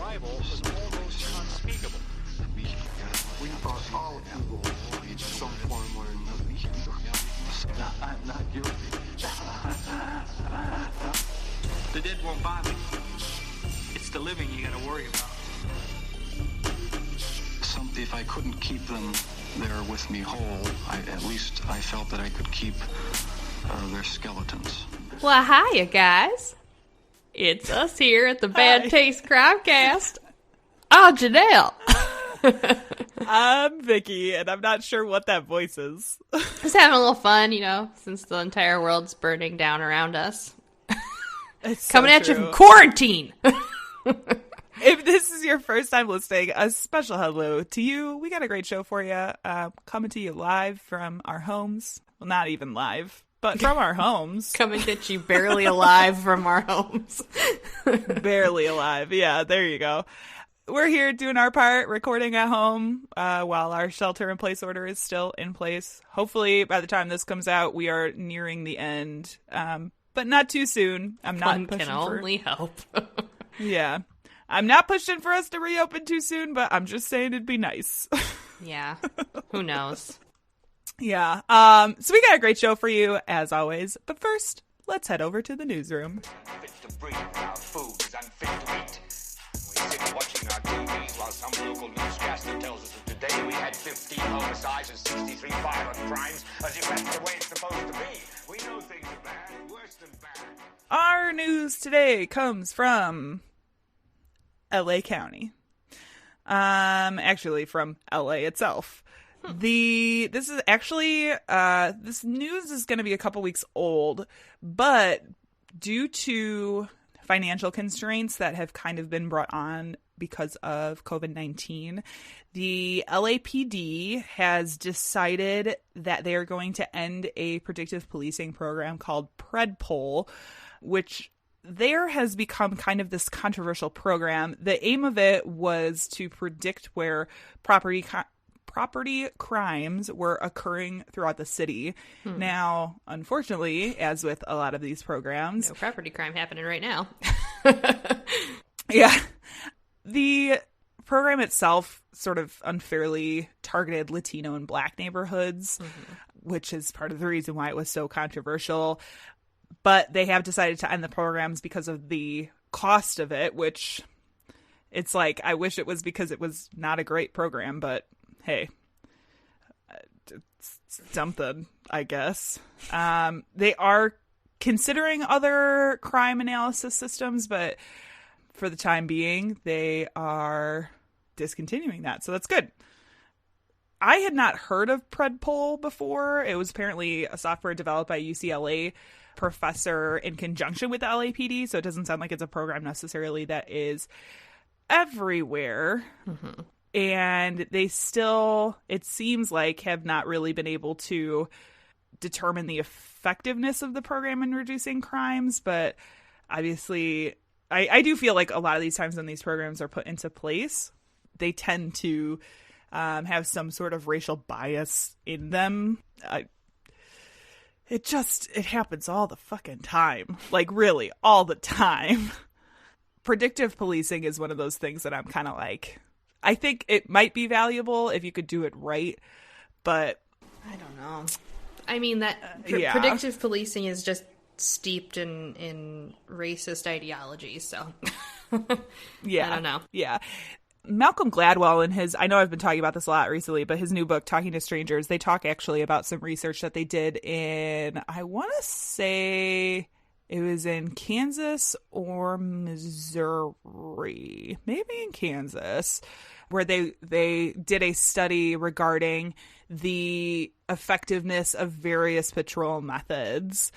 arrival was almost unspeakable. We thought all evil in some form or another. I'm not guilty. The dead won't bother you. It's the living you gotta worry about. If I couldn't keep them there with me whole, at least I felt that I could keep their skeletons. Well, hiya, guys. It's us here at the Bad Taste Crimecast. I'm Janelle. I'm Vicky, and I'm not sure what that voice is. Just having a little fun, since the entire world's burning down around us. It's Coming so at you true. from quarantine. If this is your first time listening, a special hello to you. We got a great show for you. Coming to you live from our homes. Well, not even live, but from our homes. Coming at you barely alive from our homes. Barely alive. Yeah, there you go. We're here doing our part, recording at home while our shelter-in-place order is still in place. Hopefully, by the time this comes out, we are nearing the end, but not too soon. I'm not One pushing can only hope. Yeah. I'm not pushing for us to reopen too soon, but I'm just saying it'd be nice. Yeah. Who knows? Yeah. So we got a great show for you, as always. But first, let's head over to the newsroom. Fit to breathe, our food is unfit to eat. We sit watching our TVs while some local newscaster tells us that today we had 15 homicides and 63 violent crimes, as if that's the way it's supposed to be. We know things are bad, worse than bad. Our news today comes from LA County. Actually from LA itself. This is actually this news is going to be a couple weeks old, but due to financial constraints that have kind of been brought on because of COVID-19, the LAPD has decided that they are going to end a predictive policing program called PredPol, which there has become kind of this controversial program. The aim of it was to predict where property crimes were occurring throughout the city. Now, unfortunately, as with a lot of these programs, No property crime happening right now. yeah, the program itself sort of unfairly targeted Latino and Black neighborhoods, which is part of the reason why it was so controversial. But they have decided to end the programs because of the cost of it, which it's like, I wish it was because it was not a great program, but hey, it's something, I guess. They are considering other crime analysis systems, but for the time being, they are discontinuing that. So that's good. I had not heard of PredPol before. It was apparently a software developed by UCLA professor in conjunction with the LAPD, so it doesn't sound like it's a program necessarily that is everywhere. And they still, it seems like, have not really been able to determine the effectiveness of the program in reducing crimes. But obviously, I do feel like a lot of these times when these programs are put into place, they tend to have some sort of racial bias in them. It happens all the fucking time. Like, really, all the time. Predictive policing is one of those things that I'm kind of like, I think it might be valuable if you could do it right, but I don't know. I mean, that yeah. predictive policing is just steeped in racist ideology, so yeah. I don't know. Yeah. Malcolm Gladwell in his, I know I've been talking about this a lot recently, but his new book, Talking to Strangers, they talk actually about some research that they did in, I want to say it was in Kansas or Missouri, maybe in Kansas, where they did a study regarding the effectiveness of various patrol methods.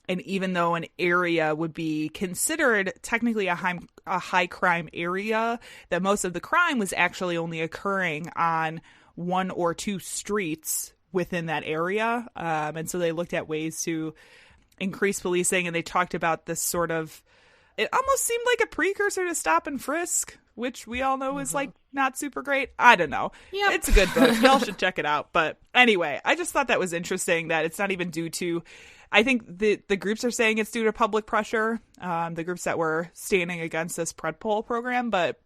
And even though an area would be considered technically a high crime area, that most of the crime was actually only occurring on one or two streets within that area. And so they looked at ways to increase policing, and they talked about this sort of, it almost seemed like a precursor to stop and frisk, which we all know is like not super great. I don't know. Yep. It's a good book. Y'all should check it out. But anyway, I just thought that was interesting that it's not even due to, I think the groups are saying it's due to public pressure, the groups that were standing against this PredPol program, but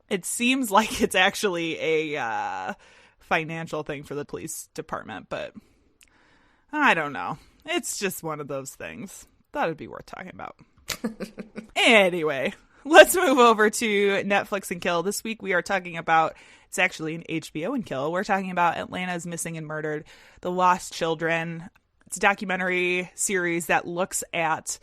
It seems like it's actually a financial thing for the police department, but I don't know. It's just one of those things. Thought it'd be worth talking about. Anyway, let's move over to Netflix and Kill. This week we are talking about, it's actually an HBO and Kill. We're talking about Atlanta's Missing and Murdered, The Lost Children. It's a documentary series that looks at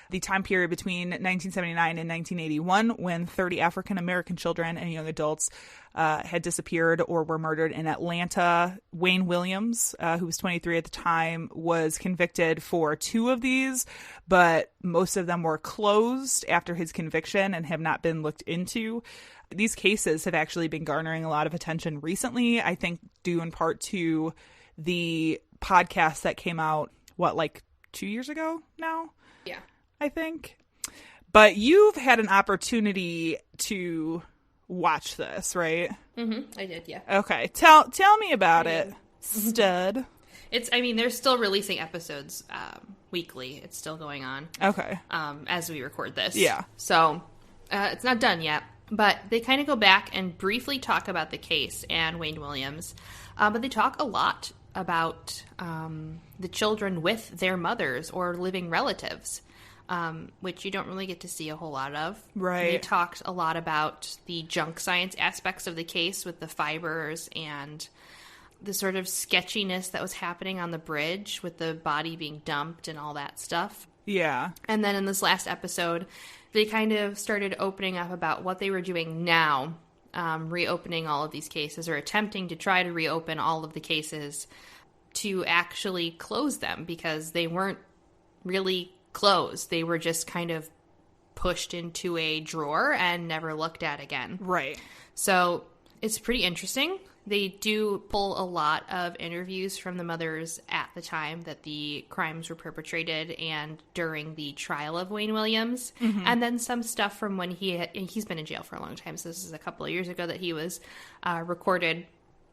the time period between 1979 and 1981 when 30 African-American children and young adults had disappeared or were murdered in Atlanta. Wayne Williams, who was 23 at the time, was convicted for 2 of these, but most of them were closed after his conviction and have not been looked into. These cases have actually been garnering a lot of attention recently, I think due in part to the podcast that came out, 2 years ago now? Yeah. I think. But you've had an opportunity to watch this, right? Mm-hmm. I did, yeah. Okay. Tell me about it, stud. They're still releasing episodes weekly. It's still going on. Okay. As we record this. Yeah. So, it's not done yet. But they kind of go back and briefly talk about the case and Wayne Williams. But they talk a lot about the children with their mothers or living relatives. Which you don't really get to see a whole lot of. Right. They talked a lot about the junk science aspects of the case with the fibers and the sort of sketchiness that was happening on the bridge with the body being dumped and all that stuff. Yeah. And then in this last episode, they kind of started opening up about what they were doing now, reopening all of these cases or attempting to try to reopen all of the cases to actually close them because they weren't really closed. They were just kind of pushed into a drawer and never looked at again. Right. So it's pretty interesting. They do pull a lot of interviews from the mothers at the time that the crimes were perpetrated and during the trial of Wayne Williams. Mm-hmm. And then some stuff from when he's been in jail for a long time. So this is a couple of years ago that he was recorded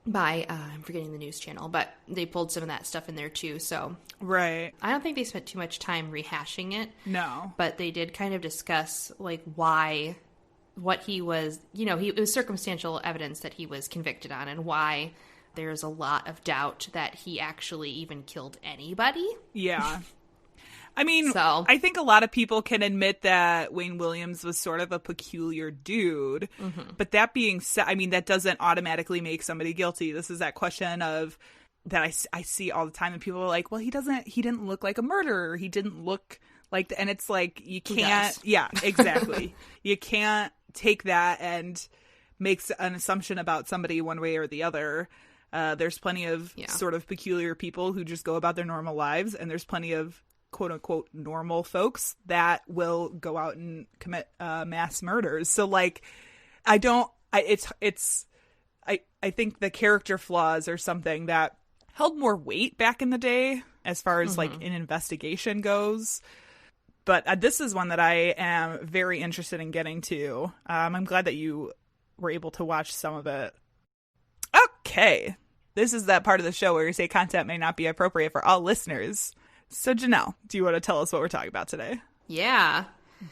by, I'm forgetting the news channel, but they pulled some of that stuff in there too. So right. I don't think they spent too much time rehashing it. No. But they did kind of discuss why, what he was, it was circumstantial evidence that he was convicted on and why there's a lot of doubt that he actually even killed anybody. Yeah. I think a lot of people can admit that Wayne Williams was sort of a peculiar dude. Mm-hmm. But that being said, that doesn't automatically make somebody guilty. This is that question of that I see all the time. And people are like, well, he didn't look like a murderer. He didn't look like, and it's like, you can't, yeah, exactly. You can't take that and make an assumption about somebody one way or the other. There's plenty of sort of peculiar people who just go about their normal lives. And there's plenty of quote unquote normal folks that will go out and commit mass murders. So I think the character flaws are something that held more weight back in the day as far as an investigation goes. But this is one that I am very interested in getting to. I'm glad that you were able to watch some of it. Okay. This is that part of the show where you say content may not be appropriate for all listeners. So, Janelle, do you want to tell us what we're talking about today? Yeah.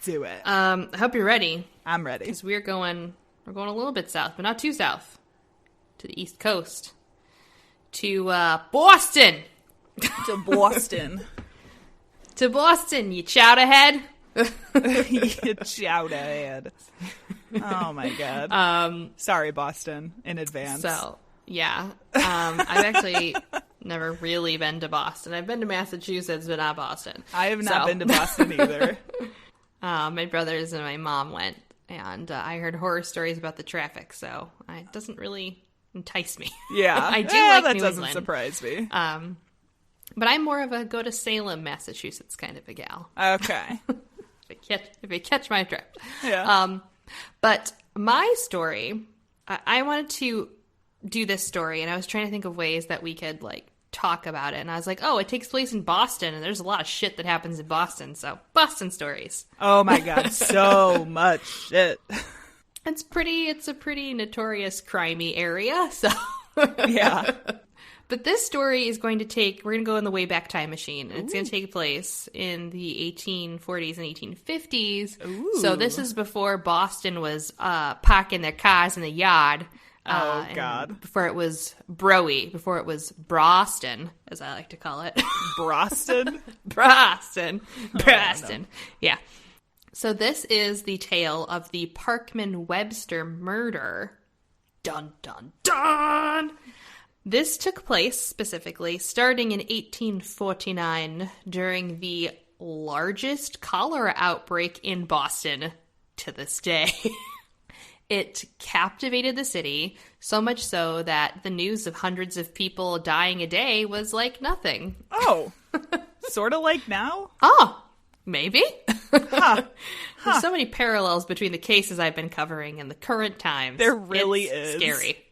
Do it. I hope you're ready. I'm ready. Because we're going a little bit south, but not too south. To the East Coast. To Boston. To Boston. To Boston, you chowder head. You chowder head. Oh, my God. Sorry, Boston, in advance. So, yeah. I've actually never really been to Boston. I've been to Massachusetts, but not Boston. I have not been to Boston either. My brothers and my mom went, and I heard horror stories about the traffic, so it doesn't really entice me. Yeah. I do like that New doesn't England. surprise me. But I'm more of a go to Salem, Massachusetts kind of a gal. Okay. if you catch my drift. Yeah. But my story, I wanted to do this story, and I was trying to think of ways that we could talk about it, and I was like, oh, it takes place in Boston, and there's a lot of shit that happens in Boston, so Boston stories. Oh my God, so much shit. It's a pretty notorious crimey area, so yeah. But this story is going to we're going to go in the Wayback Time Machine. And it's going to take place in the 1840s and 1850s. Ooh. So this is before Boston was parking their cars in the yard. Oh, God. Before it was Broy, before it was Broston, as I like to call it. Broston? Broston. No. Yeah. So this is the tale of the Parkman-Webster murder. Dun, dun, dun! This took place, specifically, starting in 1849 during the largest cholera outbreak in Boston to this day. It captivated the city, so much so that the news of hundreds of people dying a day was like nothing. Oh, sort of like now? Oh, maybe. Huh. There's so many parallels between the cases I've been covering and the current times. There really It's is. Scary.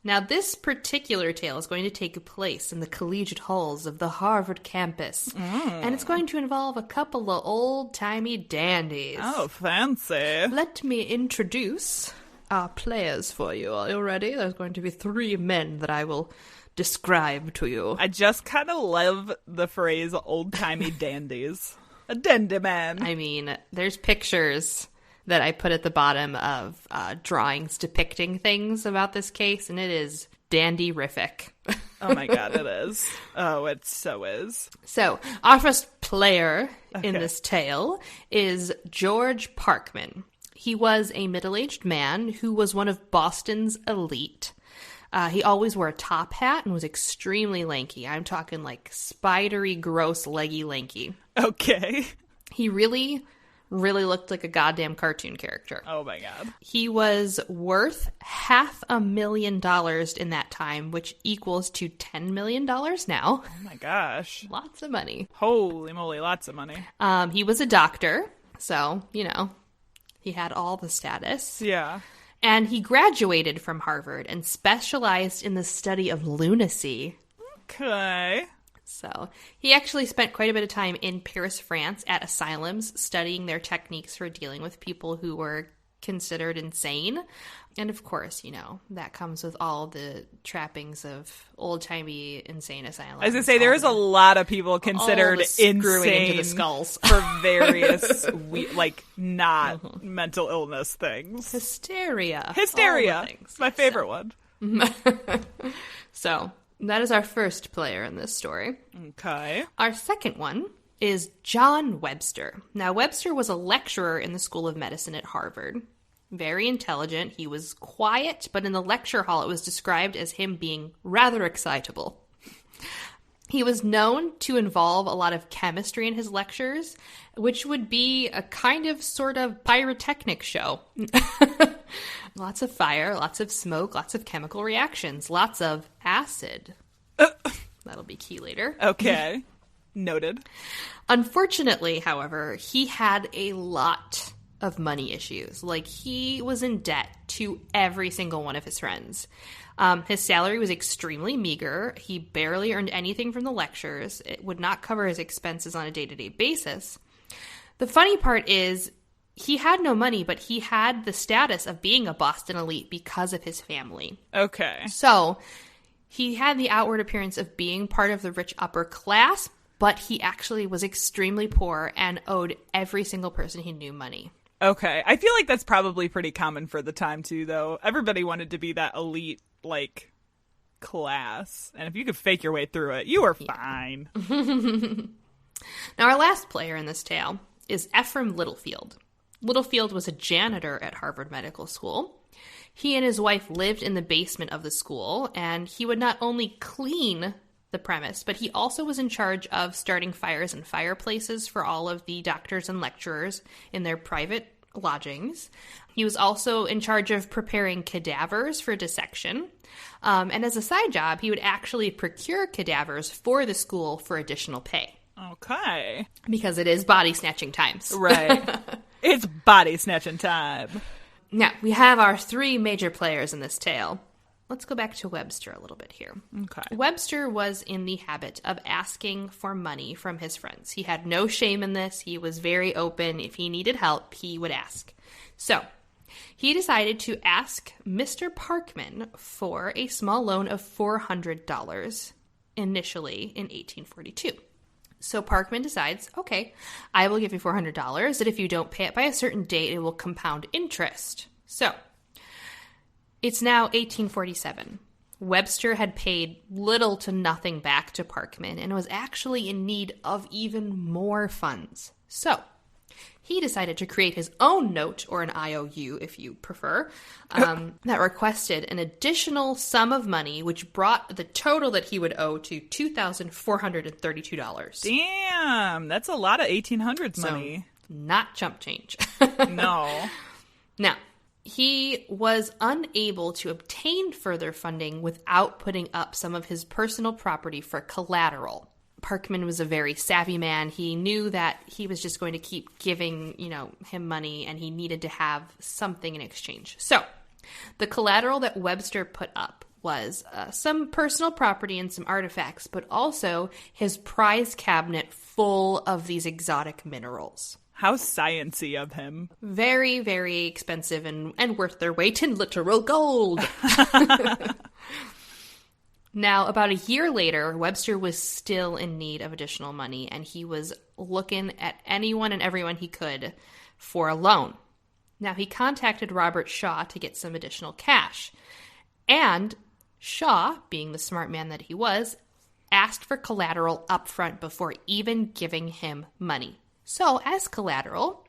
Now, this particular tale is going to take place in the collegiate halls of the Harvard campus. And it's going to involve a couple of old-timey dandies. Oh, fancy. Let me introduce our players for you. Are you ready? There's going to be 3 men that I will describe to you. I just kind of love the phrase old-timey dandies. A dandy man. I mean, there's pictures that I put at the bottom of drawings depicting things about this case, and it is dandy-rific. Oh my God, it is. Oh, it so is. So, our first player in this tale is George Parkman. He was a middle-aged man who was one of Boston's elite. He always wore a top hat and was extremely lanky. I'm talking like spidery, gross, leggy lanky. Okay. He really looked like a goddamn cartoon character. Oh my God. He was worth $500,000 in that time, which equals to $10 million now. Oh my gosh. Lots of money. Holy moly, lots of money. He was a doctor, so, you know, he had all the status. Yeah. And he graduated from Harvard and specialized in the study of lunacy. Okay. So he actually spent quite a bit of time in Paris, France, at asylums, studying their techniques for dealing with people who were considered insane. And of course, you know, that comes with all the trappings of old-timey insane asylums. I was going to say, there is a lot of people considered screwing insane into the skulls. for various, not mental illness things. Hysteria. all Hysteria. the things. My favorite one. So that is our first player in this story. Okay. Our second one is John Webster. Now, Webster was a lecturer in the School of Medicine at Harvard. Very intelligent. He was quiet, but in the lecture hall, it was described as him being rather excitable. He was known to involve a lot of chemistry in his lectures, which would be a kind of sort of pyrotechnic show. Lots of fire, lots of smoke, lots of chemical reactions, lots of acid. That'll be key later. Okay. Noted. Unfortunately, however, he had a lot of money issues. Like, he was in debt to every single one of his friends. His salary was extremely meager. He barely earned anything from the lectures. It would not cover his expenses on a day-to-day basis. The funny part is, he had no money, but he had the status of being a Boston elite because of his family. Okay. So, he had the outward appearance of being part of the rich upper class, but he actually was extremely poor and owed every single person he knew money. Okay. I feel like that's probably pretty common for the time, too, though. Everybody wanted to be that elite, class. And if you could fake your way through it, you were fine. Now, our last player in this tale is Ephraim Littlefield. Littlefield was a janitor at Harvard Medical School. He and his wife lived in the basement of the school, and he would not only clean the premise, but he also was in charge of starting fires and fireplaces for all of the doctors and lecturers in their private lodgings. He was also in charge of preparing cadavers for dissection. And as a side job, he would actually procure cadavers for the school for additional pay. Okay. Because it is body snatching times. Right. It's body snatching time. Now, we have our 3 major players in this tale. Let's go back to Webster a little bit here. Okay. Webster was in the habit of asking for money from his friends. He had no shame in this. He was very open. If he needed help, he would ask. So, he decided to ask Mr. Parkman for a small loan of $400 initially in 1842. So Parkman decides, okay, I will give you $400, and if you don't pay it by a certain date, it will compound interest. So it's now 1847. Webster had paid little to nothing back to Parkman and was actually in need of even more funds. So he decided to create his own note, or an IOU if you prefer, that requested an additional sum of money, which brought the total that he would owe to $2,432. Damn, that's a lot of 1800s money. Not chump change. No. Now, he was unable to obtain further funding without putting up some of his personal property for collateral. Parkman was a very savvy man. He knew that he was just going to keep giving, him money, and he needed to have something in exchange. So, the collateral that Webster put up was some personal property and some artifacts, but also his prize cabinet full of these exotic minerals. How science-y of him. Very, very expensive and worth their weight in literal gold. Now, about a year later, Webster was still in need of additional money, and he was looking at anyone and everyone he could for a loan. Now, he contacted Robert Shaw to get some additional cash. And Shaw, being the smart man that he was, asked for collateral up front before even giving him money. So, as collateral,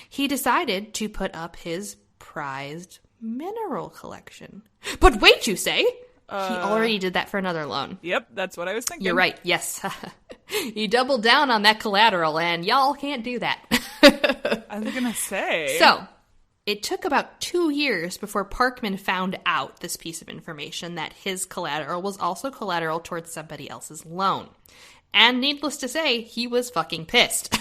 he decided to put up his prized mineral collection. But wait, you say? He already did that for another loan. Yep, that's what I was thinking. You're right, yes. He doubled down on that collateral, and y'all can't do that. I was going to say. So, it took about 2 years before Parkman found out this piece of information, that his collateral was also collateral towards somebody else's loan. And needless to say, he was fucking pissed.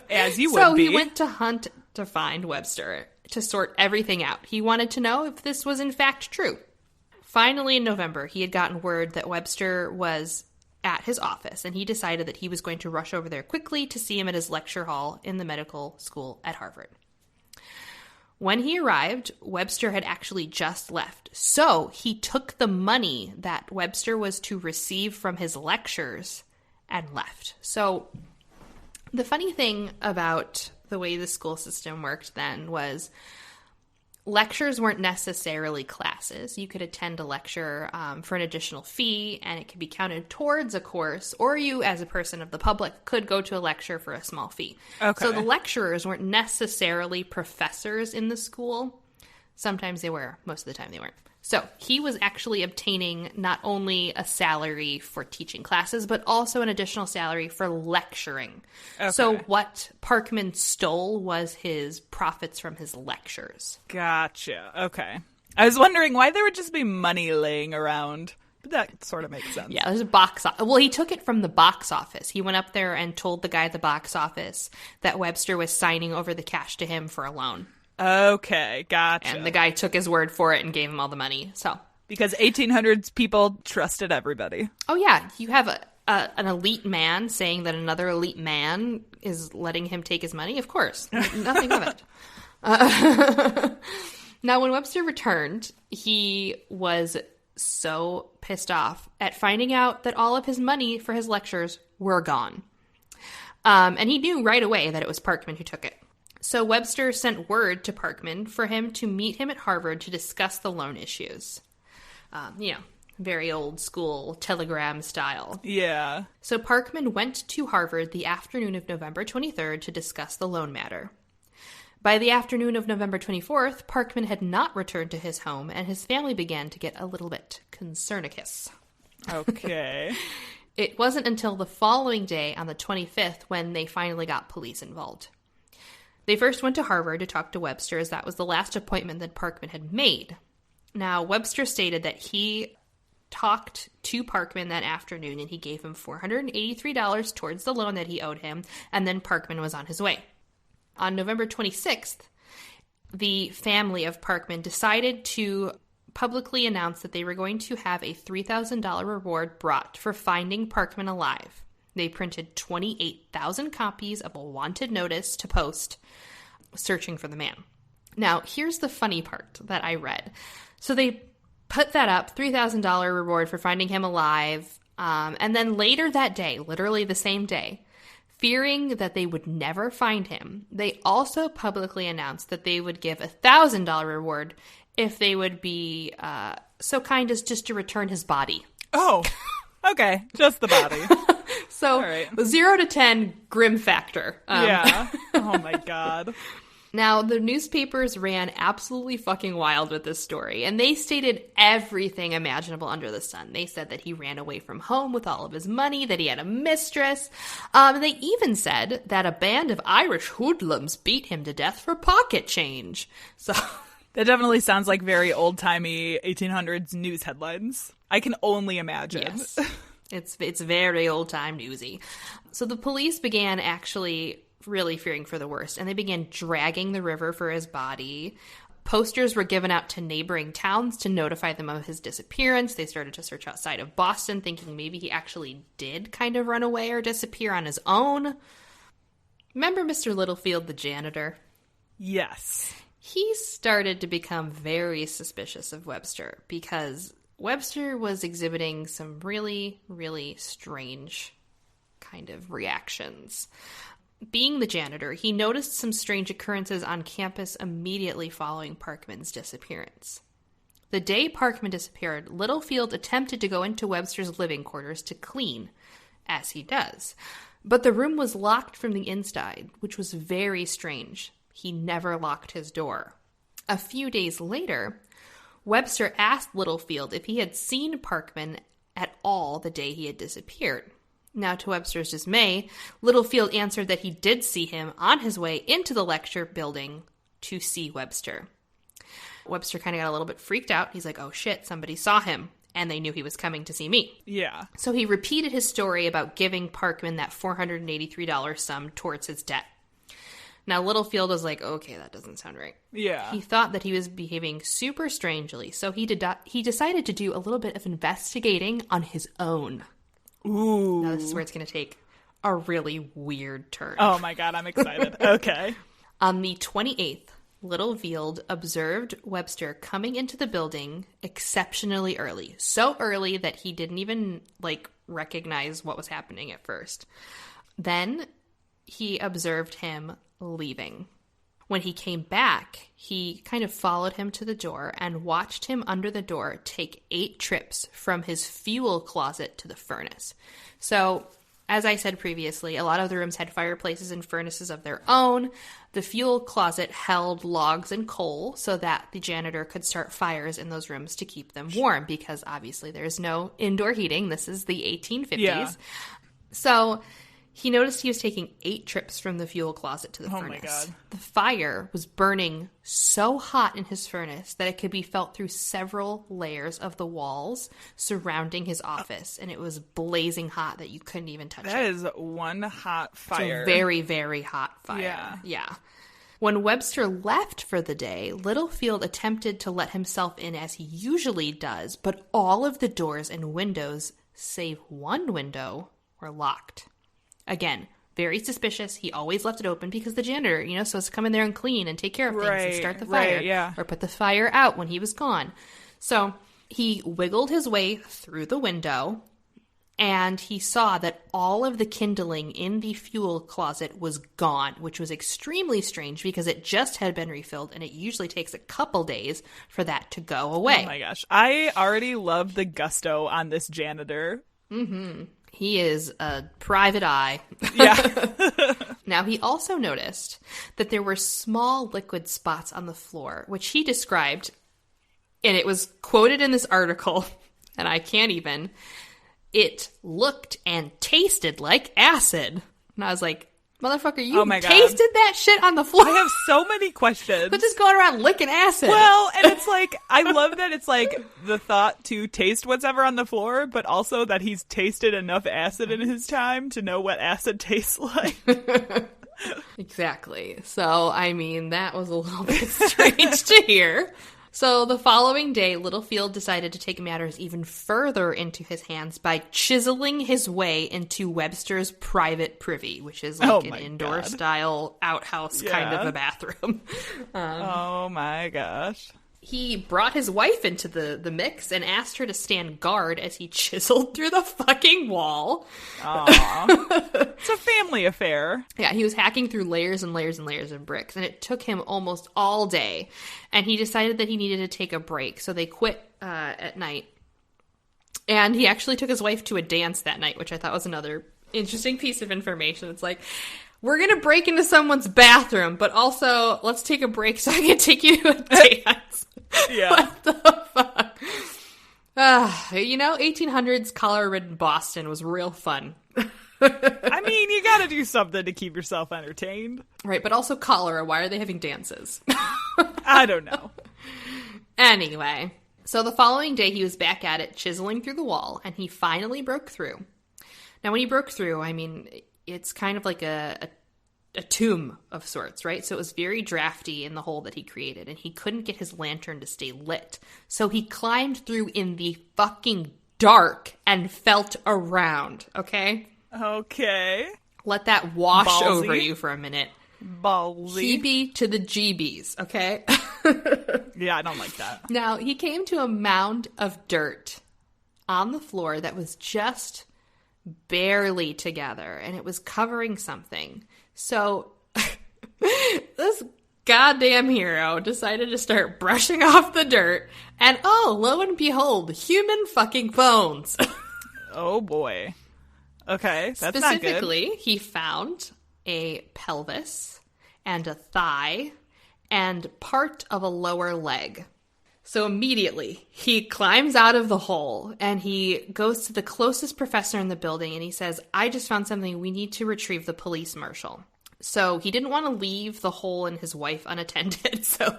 As you would So be. he went to hunt to find Webster to sort everything out. He wanted to know if this was in fact true. Finally, in November, he had gotten word that Webster was at his office, and he decided that he was going to rush over there quickly to see him at his lecture hall in the medical school at Harvard. When he arrived, Webster had actually just left. So he took the money that Webster was to receive from his lectures and left. So the funny thing about the way the school system worked then was lectures weren't necessarily classes. You could attend a lecture for an additional fee, and it could be counted towards a course, or you, as a person of the public, could go to a lecture for a small fee. Okay. So the lecturers weren't necessarily professors in the school. Sometimes they were. Most of the time they weren't. So he was actually obtaining not only a salary for teaching classes, but also an additional salary for lecturing. Okay. So what Parkman stole was his profits from his lectures. Gotcha. Okay. I was wondering why there would just be money laying around. But that sort of makes sense. Yeah, there's a box office. Well, he took it from the box office. He went up there and told the guy at the box office that Webster was signing over the cash to him for a loan. Okay, gotcha. And the guy took his word for it and gave him all the money. So Because 1800s people trusted everybody. oh yeah, you have an elite man saying that another elite man is letting him take his money? Of course. Nothing of it. Now, when Webster returned, he was so pissed off at finding out that all of his money for his lectures were gone. And he knew right away that it was Parkman who took it. So Webster sent word to Parkman for him to meet him at Harvard to discuss the loan issues. Very old school telegram style. Yeah. So Parkman went to Harvard the afternoon of November 23rd to discuss the loan matter. By the afternoon of November 24th, Parkman had not returned to his home, and his family began to get a little bit concernicus. Okay. It wasn't until the following day, on the 25th, when they finally got police involved. They first went to Harvard to talk to Webster, as that was the last appointment that Parkman had made. Now, Webster stated that he talked to Parkman that afternoon, and he gave him $483 towards the loan that he owed him, and then Parkman was on his way. On November 26th, the family of Parkman decided to publicly announce that they were going to have a $3,000 reward brought for finding Parkman alive. They printed 28,000 copies of a wanted notice to post searching for the man. Now, here's the funny part that I read. So they put that up, $3,000 reward for finding him alive. And then later that day, literally the same day, fearing that they would never find him, they also publicly announced that they would give a $1,000 reward if they would be so kind as just to return his body. Oh, okay. Just the body. So, right. 0 to 10, grim factor. Yeah. Oh, my God. Now, the newspapers ran absolutely fucking wild with this story, and they stated everything imaginable under the sun. They said that he ran away from home with all of his money, that he had a mistress. They even said that a band of Irish hoodlums beat him to death for pocket change. So that definitely sounds like very old-timey 1800s news headlines. I can only imagine. Yes. It's very old-time newsy. So the police began actually really fearing for the worst, and they began dragging the river for his body. Posters were given out to neighboring towns to notify them of his disappearance. They started to search outside of Boston, thinking maybe he actually did kind of run away or disappear on his own. Remember Mr. Littlefield, the janitor? Yes. He started to become very suspicious of Webster because Webster was exhibiting some really, really strange kind of reactions. Being the janitor, he noticed some strange occurrences on campus immediately following Parkman's disappearance. The day Parkman disappeared, Littlefield attempted to go into Webster's living quarters to clean, as he does. But the room was locked from the inside, which was very strange. He never locked his door. A few days later, Webster asked Littlefield if he had seen Parkman at all the day he had disappeared. Now, to Webster's dismay, Littlefield answered that he did see him on his way into the lecture building to see Webster. Webster kind of got a little bit freaked out. He's like, oh shit, somebody saw him, and they knew he was coming to see me. Yeah. So he repeated his story about giving Parkman that $483 sum towards his debt. Now, Littlefield was like, okay, that doesn't sound right. Yeah. He thought that he was behaving super strangely, so he decided to do a little bit of investigating on his own. Ooh. Now, this is where it's going to take a really weird turn. Oh my God, I'm excited. Okay. On the 28th, Littlefield observed Webster coming into the building exceptionally early. So early that he didn't even, recognize what was happening at first. Then he observed him leaving. When he came back, he kind of followed him to the door and watched him under the door take 8 trips from his fuel closet to the furnace. So, as I said previously, a lot of the rooms had fireplaces and furnaces of their own. The fuel closet held logs and coal so that the janitor could start fires in those rooms to keep them warm because obviously there's no indoor heating. This is the 1850s. Yeah. So he noticed he was taking 8 trips from the fuel closet to the furnace. Oh my God. The fire was burning so hot in his furnace that it could be felt through several layers of the walls surrounding his office. And it was blazing hot that you couldn't even touch it. That is one hot fire. It's a very, very hot fire. Yeah. When Webster left for the day, Littlefield attempted to let himself in as he usually does, but all of the doors and windows, save one window, were locked. Again, very suspicious. He always left it open because the janitor, supposed to come in there and clean and take care of things and start the fire. Right, yeah. Or put the fire out when he was gone. So he wiggled his way through the window and he saw that all of the kindling in the fuel closet was gone, which was extremely strange because it just had been refilled and it usually takes a couple days for that to go away. Oh my gosh. I already love the gusto on this janitor. Mm-hmm. He is a private eye. Yeah. Now, he also noticed that there were small liquid spots on the floor, which he described, and it was quoted in this article, and I can't even, it looked and tasted like acid. And I was like, motherfucker, you tasted that shit on the floor? I have so many questions. But just going around licking acid. Well, and it's like, I love that it's like the thought to taste what's ever on the floor, but also that he's tasted enough acid in his time to know what acid tastes like. Exactly. So, I mean, that was a little bit strange to hear. So the following day, Littlefield decided to take matters even further into his hands by chiseling his way into Webster's private privy, which is like an indoor-style outhouse kind of a bathroom. Oh my gosh. He brought his wife into the mix and asked her to stand guard as he chiseled through the fucking wall. Aww. It's a family affair. Yeah, he was hacking through layers and layers and layers of bricks, and it took him almost all day. And he decided that he needed to take a break, so they quit at night. And he actually took his wife to a dance that night, which I thought was another interesting piece of information. It's like, we're going to break into someone's bathroom, but also let's take a break so I can take you to a dance. Yeah. What the fuck? 1800s collar-ridden Boston was real fun. I mean, you gotta do something to keep yourself entertained. Right, but also cholera. Why are they having dances? I don't know. Anyway, so the following day he was back at it, chiseling through the wall, and he finally broke through. Now, when he broke through, I mean, it's kind of like a tomb of sorts, right? So it was very drafty in the hole that he created, and he couldn't get his lantern to stay lit. So he climbed through in the fucking dark and felt around, okay? Okay. Let that wash Ballsy. over you for a minute. Ballsy. Heebie to the jeebies, okay? Yeah, I don't like that. Now, he came to a mound of dirt on the floor that was just barely together, and it was covering something. So, this goddamn hero decided to start brushing off the dirt, and oh, lo and behold, human fucking bones. Oh boy. Okay, that's not good. Specifically, he found a pelvis and a thigh and part of a lower leg. So immediately, he climbs out of the hole and he goes to the closest professor in the building and he says, I just found something. We need to retrieve the police marshal. So he didn't want to leave the hole and his wife unattended. So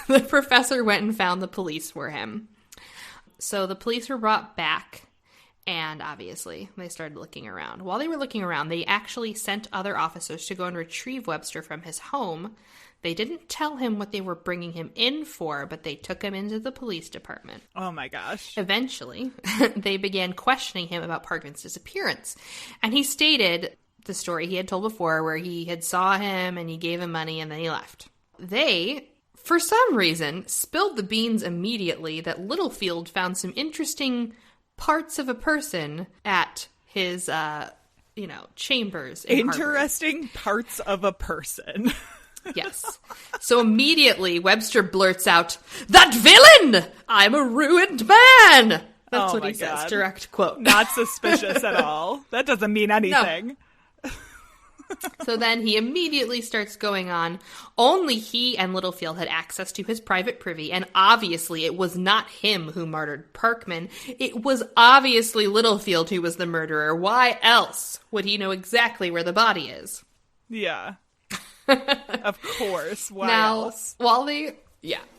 the professor went and found the police for him. So the police were brought back. And obviously, they started looking around. While they were looking around, they actually sent other officers to go and retrieve Webster from his home. They didn't tell him what they were bringing him in for, but they took him into the police department. Oh my gosh. Eventually, they began questioning him about Parkman's disappearance. And he stated the story he had told before, where he had saw him and he gave him money and then he left. They, for some reason, spilled the beans immediately that Littlefield found some interesting parts of a person at his, chambers in Interesting Harvard. Parts of a person. Yes. So immediately Webster blurts out, "That villain! I'm a ruined man!" That's what he says. Direct quote. Not suspicious at all. That doesn't mean anything. No. So then he immediately starts going on. Only he and Littlefield had access to his private privy, and obviously it was not him who murdered Parkman. It was obviously Littlefield who was the murderer. Why else would he know exactly where the body is? Yeah. Of course. Why else? While they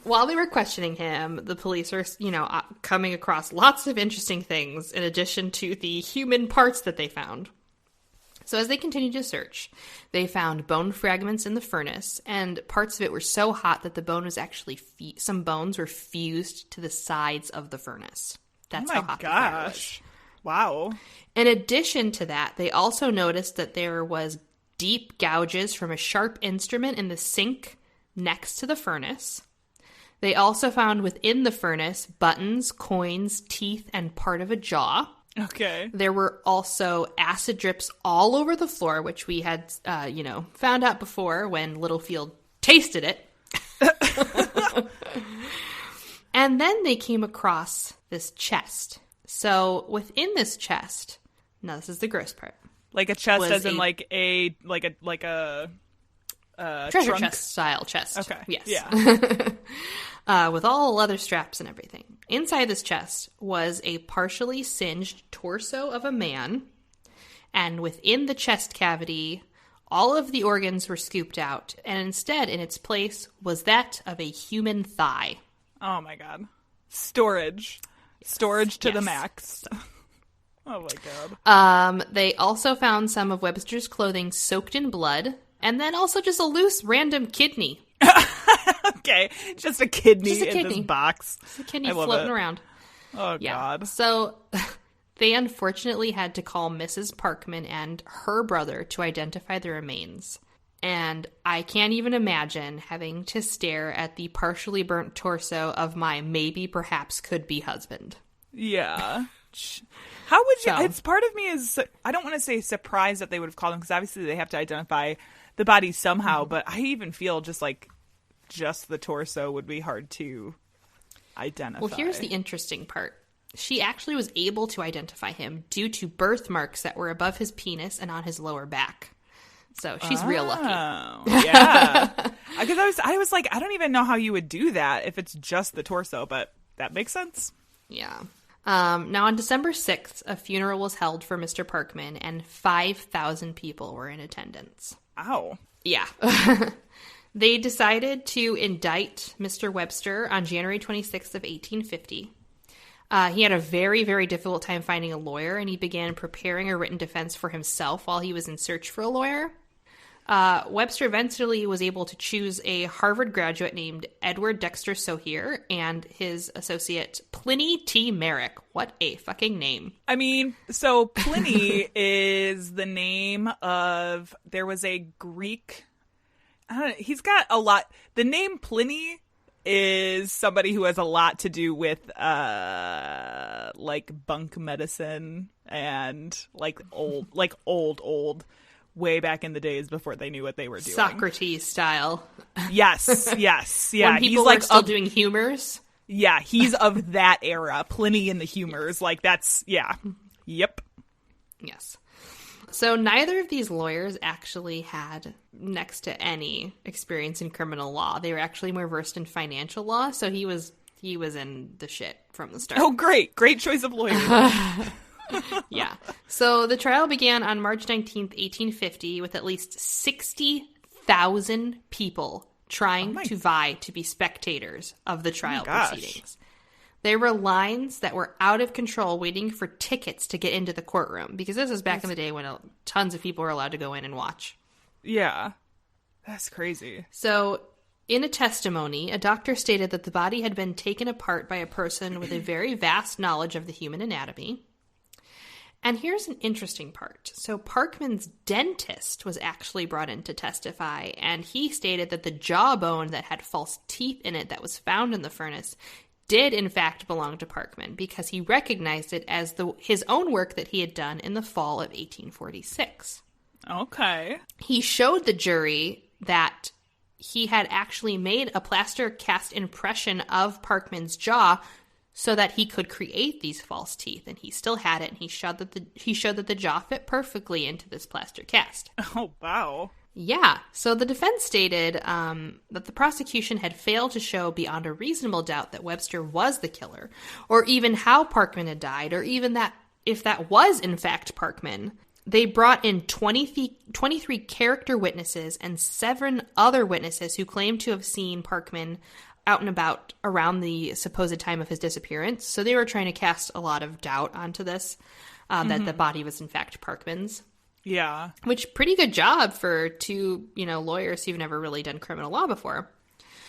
were questioning him, the police are, coming across lots of interesting things in addition to the human parts that they found. So as they continued to search, they found bone fragments in the furnace, and parts of it were so hot that the bone was actually some bones were fused to the sides of the furnace. That's how hot the fire was. Wow. In addition to that, they also noticed that there was deep gouges from a sharp instrument in the sink next to the furnace. They also found within the furnace buttons, coins, teeth, and part of a jaw. Okay. There were also acid drips all over the floor, which we had, found out before when Littlefield tasted it. And then they came across this chest. So within this chest, now this is the gross part. Like a chest as in like a treasure trunk? chest style chest. Okay. Yes. Yeah. With all leather straps and everything. Inside this chest was a partially singed torso of a man, and within the chest cavity, all of the organs were scooped out, and instead, in its place, was that of a human thigh. Oh my god. Storage. Storage to the Yes. max. Oh my god. They also found some of Webster's clothing soaked in blood, and then also just a loose random kidney. Okay, just a kidney Just a in kidney. this box. It's a kidney I love floating it. around. Oh, Yeah. God. So they unfortunately had to call Mrs. Parkman and her brother to identify the remains. And I can't even imagine having to stare at the partially burnt torso of my maybe perhaps could be husband. Yeah. How would you? So- It's part of me is, I don't want to say surprised that they would have called him, because obviously they have to identify the body somehow, but I even feel just the torso would be hard to identify. Well, here's the interesting part. She actually was able to identify him due to birthmarks that were above his penis and on his lower back. So she's real lucky. Oh, yeah. Because I was like, I don't even know how you would do that if it's just the torso, but that makes sense. Yeah. Now, on December 6th, a funeral was held for Mr. Parkman, and 5,000 people were in attendance. Ow. Yeah. They decided to indict Mr. Webster on January 26th of 1850. He had a very, very difficult time finding a lawyer, and he began preparing a written defense for himself while he was in search for a lawyer. Webster eventually was able to choose a Harvard graduate named Edward Dexter Sohier and his associate Pliny T. Merrick. What a fucking name. I mean, so Pliny is the name of, there was a Greek, I don't know, he's got a lot, the name Pliny is somebody who has a lot to do with like bunk medicine and old way back in the days before they knew what they were doing. Socrates style. Yes, yes, yeah. When people he's were still doing humors. Yeah, he's of that era. Pliny in the humors, like that's Yep. Yes. So neither of these lawyers actually had next to any experience in criminal law. They were actually more versed in financial law, so he was in the shit from the start. Oh, great choice of lawyer. Yeah. So the trial began on March 19th, 1850, with at least 60,000 people trying to vie to be spectators of the trial proceedings. There were lines that were out of control waiting for tickets to get into the courtroom, because this is back in the day when tons of people were allowed to go in and watch. Yeah. That's crazy. So in a testimony, a doctor stated that the body had been taken apart by a person with a very vast knowledge of the human anatomy. And here's an interesting part. So Parkman's dentist was actually brought in to testify, and he stated that the jawbone that had false teeth in it that was found in the furnace did in fact belong to Parkman, because he recognized it as his own work that he had done in the fall of 1846. Okay. He showed the jury that he had actually made a plaster cast impression of Parkman's jaw so that he could create these false teeth, and he still had it, and he showed that the jaw fit perfectly into this plaster cast. Oh, wow. Yeah, so the defense stated that the prosecution had failed to show beyond a reasonable doubt that Webster was the killer, or even how Parkman had died, or even that if that was in fact Parkman. They brought in 23 character witnesses and 7 other witnesses who claimed to have seen Parkman out and about around the supposed time of his disappearance. So they were trying to cast a lot of doubt onto this, that the body was in fact Parkman's. Yeah. Which, pretty good job for 2, lawyers who've never really done criminal law before.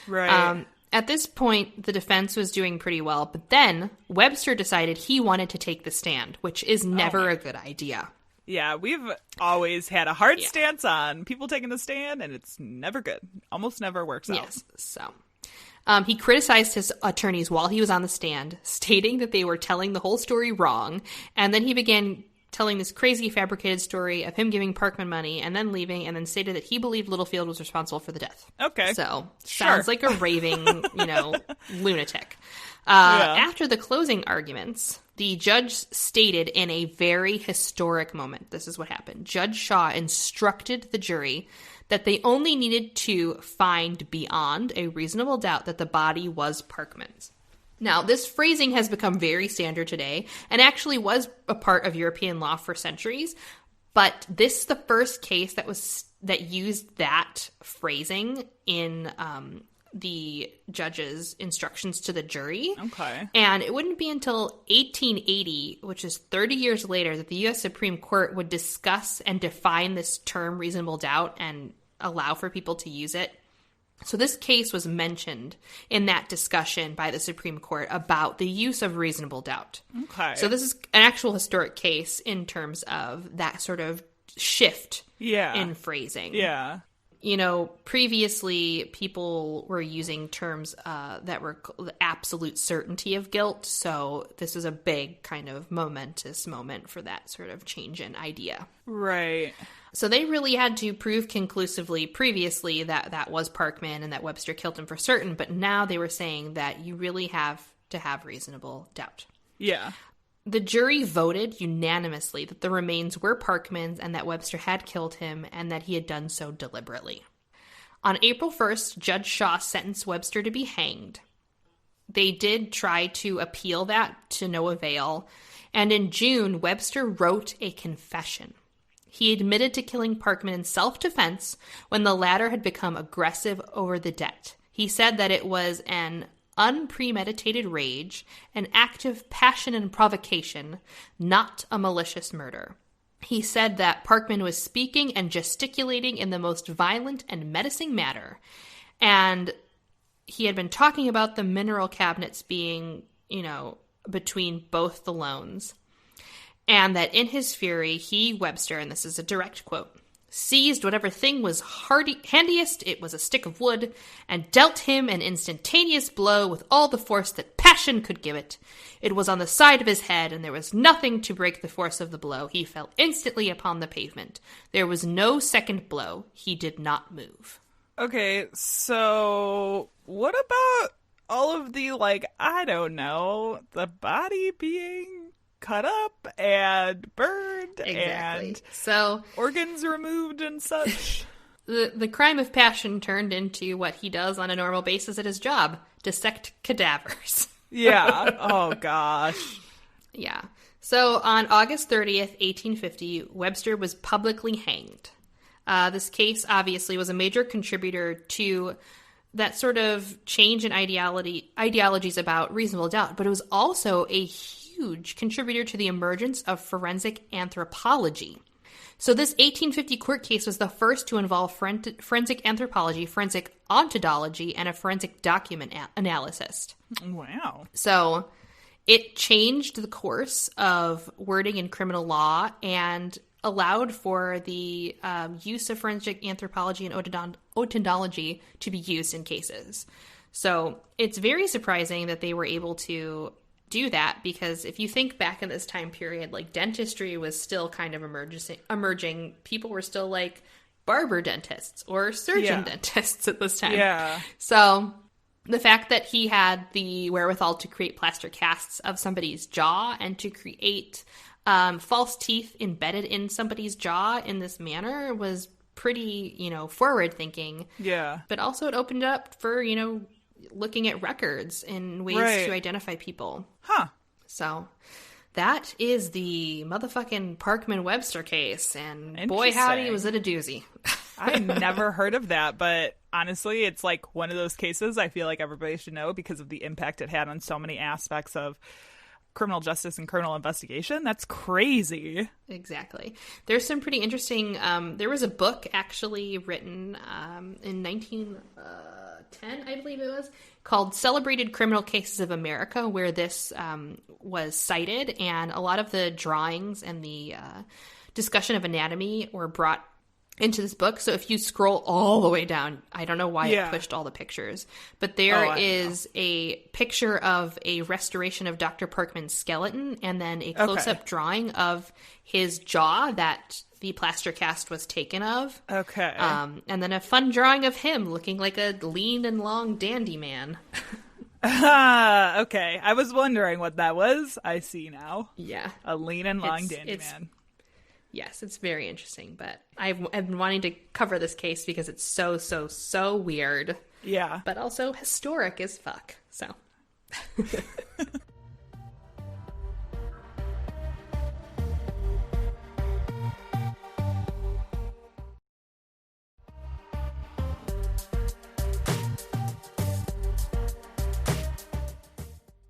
Right. At this point, the defense was doing pretty well, but then Webster decided he wanted to take the stand, which is never a good idea. Yeah, we've always had a hard stance on people taking the stand, and it's never good. Almost never works out. Yes, so... he criticized his attorneys while he was on the stand, stating that they were telling the whole story wrong, and then he began telling this crazy fabricated story of him giving Parkman money and then leaving, and then stated that he believed Littlefield was responsible for the death. Okay. So, Sure. sounds like a raving, lunatic. After the closing arguments, the judge stated in a very historic moment, this is what happened. Judge Shaw instructed the jury that they only needed to find beyond a reasonable doubt that the body was Parkman's. Now, this phrasing has become very standard today and actually was a part of European law for centuries, but this is the first case that used that phrasing in the judge's instructions to the jury. Okay. And it wouldn't be until 1880, which is 30 years later, that the U.S. Supreme Court would discuss and define this term reasonable doubt and allow for people to use it. So this case was mentioned in that discussion by the Supreme Court about the use of reasonable doubt. Okay. So this is an actual historic case in terms of that sort of shift in phrasing. Yeah. You know, previously people were using terms that were the absolute certainty of guilt. So this was a big kind of momentous moment for that sort of change in idea. Right. So they really had to prove conclusively previously that that was Parkman and that Webster killed him for certain. But now they were saying that you really have to have reasonable doubt. Yeah. The jury voted unanimously that the remains were Parkman's and that Webster had killed him and that he had done so deliberately. On April 1st, Judge Shaw sentenced Webster to be hanged. They did try to appeal that to no avail, and in June, Webster wrote a confession. He admitted to killing Parkman in self-defense when the latter had become aggressive over the debt. He said that it was an unpremeditated rage, an act of passion and provocation, not a malicious murder. He said that Parkman was speaking and gesticulating in the most violent and menacing manner, and he had been talking about the mineral cabinets being, you know, between both the loans, and that in his fury, he, Webster, and this is a direct quote, seized whatever thing was handiest, it was a stick of wood, and dealt him an instantaneous blow with all the force that passion could give it. It was on the side of his head, and there was nothing to break the force of the blow. He fell instantly upon the pavement. There was no second blow. He did not move. Okay, so what about all of the, like, I don't know, the body being cut up and burned and so organs removed and such? The crime of passion turned into what he does on a normal basis at his job, dissect cadavers. Yeah. Oh, gosh. Yeah. So on August 30th, 1850, Webster was publicly hanged. This case obviously was a major contributor to that sort of change in ideologies about reasonable doubt, but it was also a huge contributor to the emergence of forensic anthropology. So this 1850 court case was the first to involve forensic anthropology, forensic ontology, and a forensic document analysis. Wow. So it changed the course of wording in criminal law and allowed for the use of forensic anthropology and ontology to be used in cases. So it's very surprising that they were able to do that, because if you think back in this time period, like dentistry was still kind of emerging. People were still like barber dentists or surgeon dentists at this time. Yeah. So the fact that he had the wherewithal to create plaster casts of somebody's jaw and to create false teeth embedded in somebody's jaw in this manner was pretty, forward thinking. Yeah. But also it opened up for, looking at records and ways to identify people. Huh. So that is the motherfucking Parkman Webster case. And boy, howdy, was it a doozy. I never heard of that, but honestly, it's like one of those cases I feel like everybody should know because of the impact it had on so many aspects of criminal justice and criminal investigation. That's crazy. Exactly. There's some pretty interesting, there was a book actually written in 1910, I believe it was, called Celebrated Criminal Cases of America, where this was cited, and a lot of the drawings and the discussion of anatomy were brought into this book. So if you scroll all the way down, I don't know why it pushed all the pictures, but there is a picture of a restoration of Dr. Parkman's skeleton and then a close-up drawing of his jaw that the plaster cast was taken of. Okay. And then a fun drawing of him looking like a lean and long dandy man. Okay. I was wondering what that was. I see now. Yeah. A lean and long dandy man. Yes, it's very interesting, but I've been wanting to cover this case because it's so weird. Yeah. But also historic as fuck, so.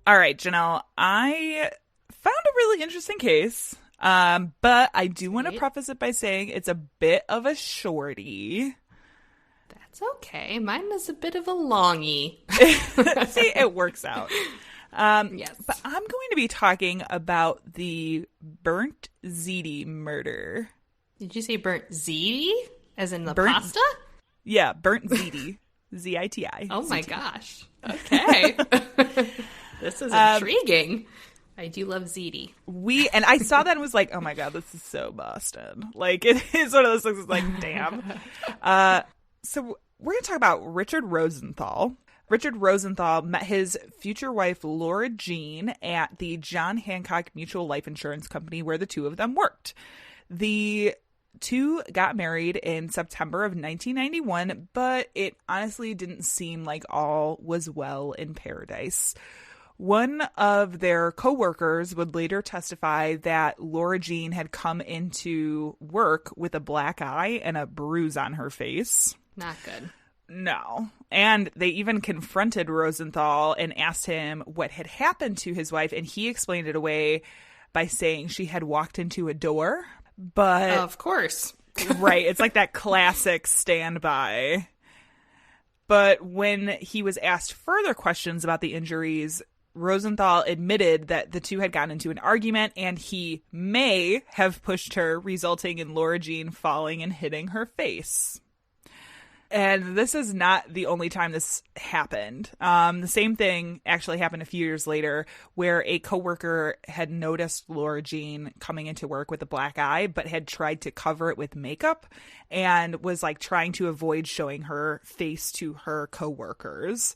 All right, Janelle, I found a really interesting case. But I do want to preface it by saying it's a bit of a shorty. It's okay. Mine is a bit of a longie. See, it works out. Yes. But I'm going to be talking about the burnt ziti murder. Did you say burnt ziti? As in the Burnt- pasta? Yeah, burnt ziti. Z-I-T-I. Oh my gosh. Okay. This is intriguing. I do love ziti. And I saw that and was like, oh my God, this is so Boston. Like, it is one of those things that's like, damn. So we're going to talk about Richard Rosenthal. Richard Rosenthal met his future wife, Laura Jean, at the John Hancock Mutual Life Insurance Company where the two of them worked. The two got married in September of 1991, but it honestly didn't seem like all was well in paradise. One of their coworkers would later testify that Laura Jean had come into work with a black eye and a bruise on her face. Not good. No. And they even confronted Rosenthal and asked him what had happened to his wife, and he explained it away by saying she had walked into a door. But Of course. right, it's like that classic standby. But when he was asked further questions about the injuries, Rosenthal admitted that the two had gotten into an argument and he may have pushed her, resulting in Laura Jean falling and hitting her face. And this is not the only time this happened. The same thing actually happened a few years later where a coworker had noticed Laura Jean coming into work with a black eye, but had tried to cover it with makeup and was like trying to avoid showing her face to her coworkers.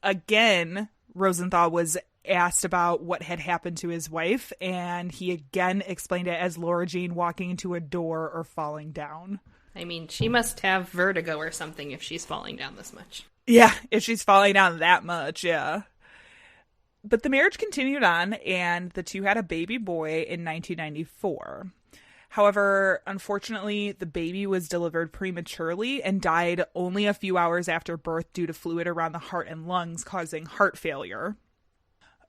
Again, Rosenthal was asked about what had happened to his wife, and he again explained it as Laura Jean walking into a door or falling down. I mean, she must have vertigo or something if she's falling down this much. Yeah, if she's falling down that much, yeah. But the marriage continued on, and the two had a baby boy in 1994. However, unfortunately, the baby was delivered prematurely and died only a few hours after birth due to fluid around the heart and lungs, causing heart failure.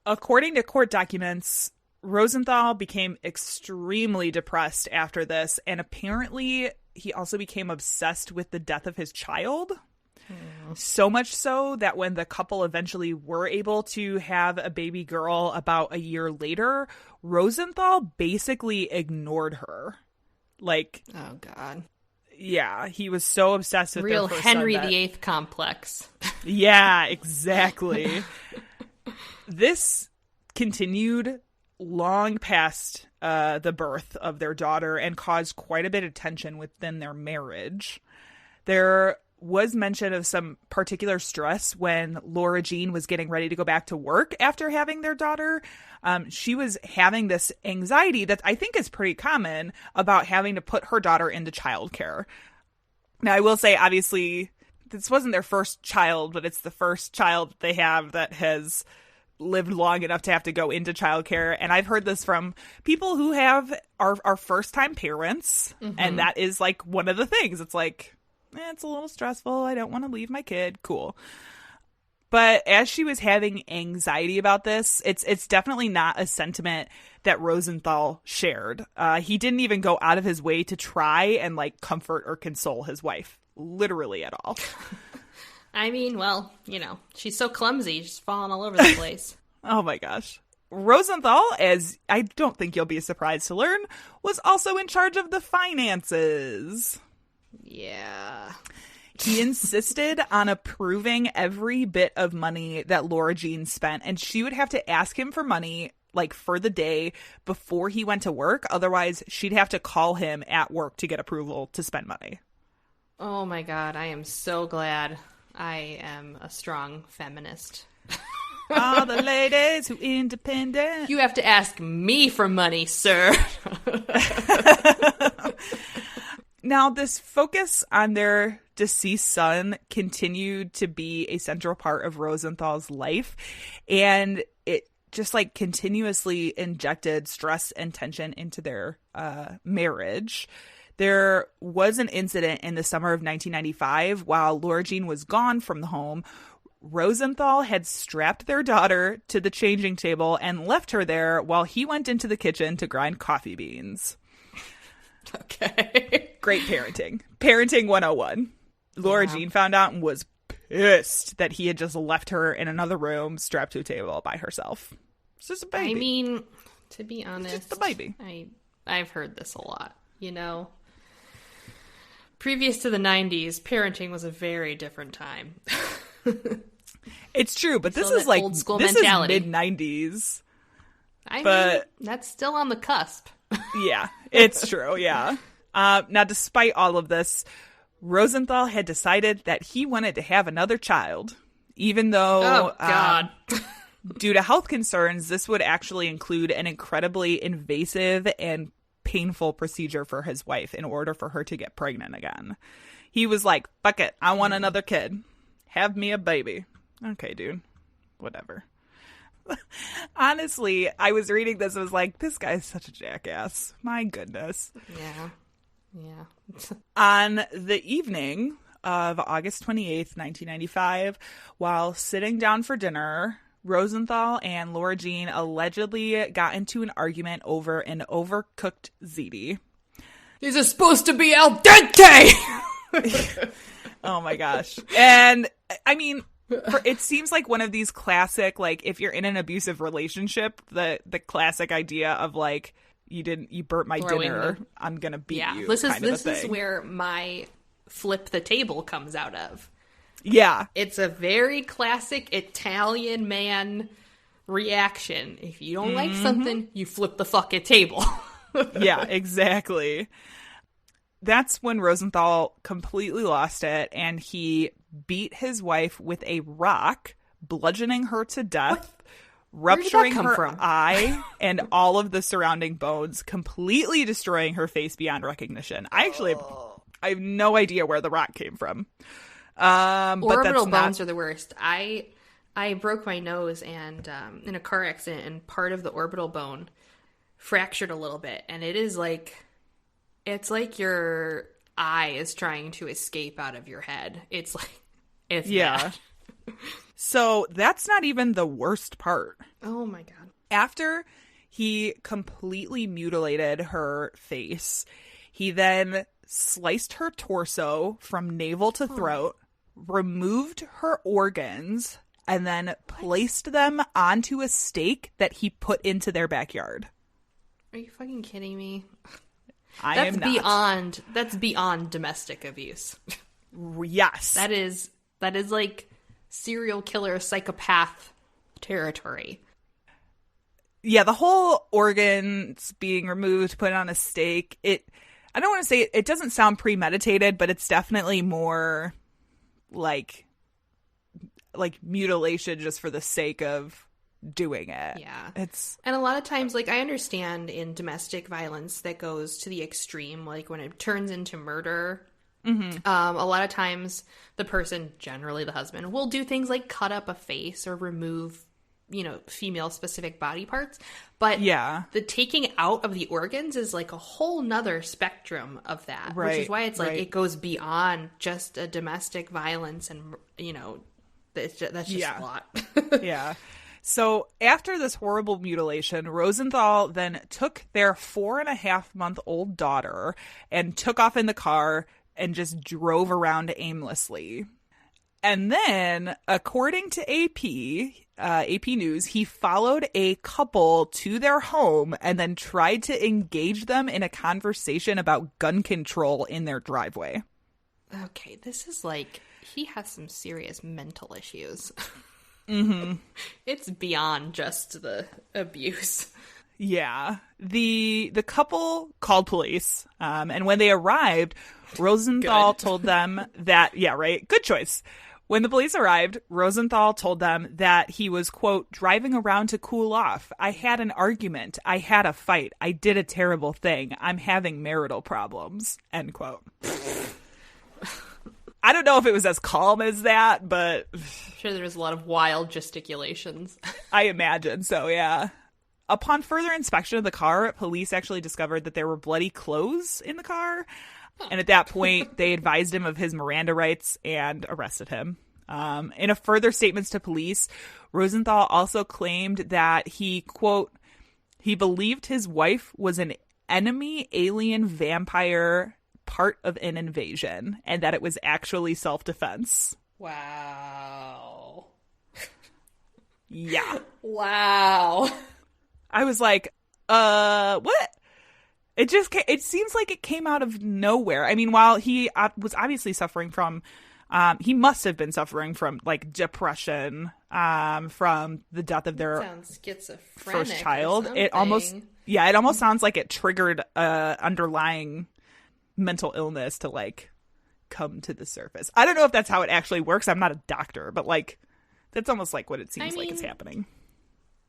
According to court documents, Rosenthal became extremely depressed after this, and apparently he also became obsessed with the death of his child. So much so that when the couple eventually were able to have a baby girl about a year later, Rosenthal basically ignored her. Like, Oh, God. yeah, he was so obsessed with Real their first Henry son that- VIII complex. Yeah, exactly. This continued long past the birth of their daughter and caused quite a bit of tension within their marriage. There was mention of some particular stress when Laura Jean was getting ready to go back to work after having their daughter. She was having this anxiety that I think is pretty common about having to put her daughter into childcare. Now, I will say, obviously, this wasn't their first child, but it's the first child they have that has lived long enough to have to go into childcare. And I've heard this from people who are first-time parents, and that is like one of the things. It's like, it's a little stressful. I don't want to leave my kid. Cool. But as she was having anxiety about this, it's definitely not a sentiment that Rosenthal shared. He didn't even go out of his way to try and like comfort or console his wife, literally at all. I mean, well, you know, she's so clumsy, she's falling all over the place. Oh my gosh. Rosenthal, as I don't think you'll be surprised to learn, was also in charge of the finances. Yeah. He insisted on approving every bit of money that Laura Jean spent, and she would have to ask him for money like for the day before he went to work. Otherwise, she'd have to call him at work to get approval to spend money. Oh my God, I am so glad I am a strong feminist. All the ladies who independent. You have to ask me for money, sir. Now, this focus on their deceased son continued to be a central part of Rosenthal's life, and it just like continuously injected stress and tension into their marriage. There was an incident in the summer of 1995 while Laura Jean was gone from the home. Rosenthal had strapped their daughter to the changing table and left her there while he went into the kitchen to grind coffee beans. Okay. Great parenting. Parenting 101. Laura Jean found out and was pissed that he had just left her in another room strapped to a table by herself. It's just a baby. I mean, to be honest, it's just a baby. I've heard this a lot, you know. Previous to the 90s, parenting was a very different time. It's true, but this Still is that like old school this mentality. is mid-90s. I But- mean, that's still on the cusp. Yeah, it's true, yeah. Now, despite all of this, Rosenthal had decided that he wanted to have another child, even though, Oh, God. due to health concerns, this would actually include an incredibly invasive and painful procedure for his wife in order for her to get pregnant again. He was like, fuck it, I want another kid. Have me a baby. Okay, dude. Whatever. Honestly, I was reading this and was like, this guy's such a jackass. My goodness. Yeah. On the evening of August 28th, 1995, while sitting down for dinner, Rosenthal and Laura Jean allegedly got into an argument over an overcooked ziti. These are supposed to be al dente! Oh my gosh. And I mean, it seems like one of these classic, like, if you're in an abusive relationship, the classic idea of like, you burnt my Throwing dinner, I'm gonna beat you. This kind of a is thing. where my flip the table comes out of. Yeah. It's a very classic Italian man reaction. If you don't like something, you flip the fucking table. Yeah, exactly. That's when Rosenthal completely lost it, and he beat his wife with a rock, bludgeoning her to death, rupturing come her from? eye and all of the surrounding bones, completely destroying her face beyond recognition. I have no idea where the rock came from. But Orbital that's bones are the worst. I broke my nose and in a car accident, and part of the orbital bone fractured a little bit, and it is like, it's like your eye is trying to escape out of your head. It's like, it's yeah. bad. So that's not even the worst part. Oh my God. After he completely mutilated her face, he then sliced her torso from navel to throat, removed her organs, and then placed them onto a stake that he put into their backyard. Are you fucking kidding me? I am not. That's beyond domestic abuse. Yes. That is like serial killer psychopath territory. Yeah, the whole organs being removed, put on a stake, I don't want to say it doesn't sound premeditated, but it's definitely more like mutilation just for the sake of doing it. Yeah. And a lot of times, like, I understand in domestic violence that goes to the extreme, like when it turns into murder. A lot of times the person, generally the husband, will do things like cut up a face or remove, female specific body parts. But yeah, the taking out of the organs is like a whole nother spectrum of that, which is why it's like it goes beyond just a domestic violence, and that's just a lot. Yeah. So after this horrible mutilation, Rosenthal then took their 4.5-month-old daughter and took off in the car and just drove around aimlessly. And then, according to AP News, he followed a couple to their home and then tried to engage them in a conversation about gun control in their driveway. Okay, this is like, he has some serious mental issues. It's beyond just the abuse. Yeah. The couple called police, and when they arrived, Rosenthal told them that, yeah, right, good choice. When the police arrived, Rosenthal told them that he was, quote, driving around to cool off. I had an argument. I had a fight. I did a terrible thing. I'm having marital problems, end quote. I don't know if it was as calm as that, but I'm sure there was a lot of wild gesticulations. I imagine so, yeah. Upon further inspection of the car, police actually discovered that there were bloody clothes in the car. And at that point, they advised him of his Miranda rights and arrested him. In a further statements to police, Rosenthal also claimed that he, quote, he believed his wife was an enemy alien vampire part of an invasion and that it was actually self-defense. Wow. Yeah. Wow. I was like, what? It seems like it came out of nowhere. I mean, while he was obviously suffering from, he must have been suffering from like depression, from the death of their first child. It almost sounds like it triggered underlying mental illness to like come to the surface. I don't know if that's how it actually works. I'm not a doctor, but like that's almost like what it seems like is happening.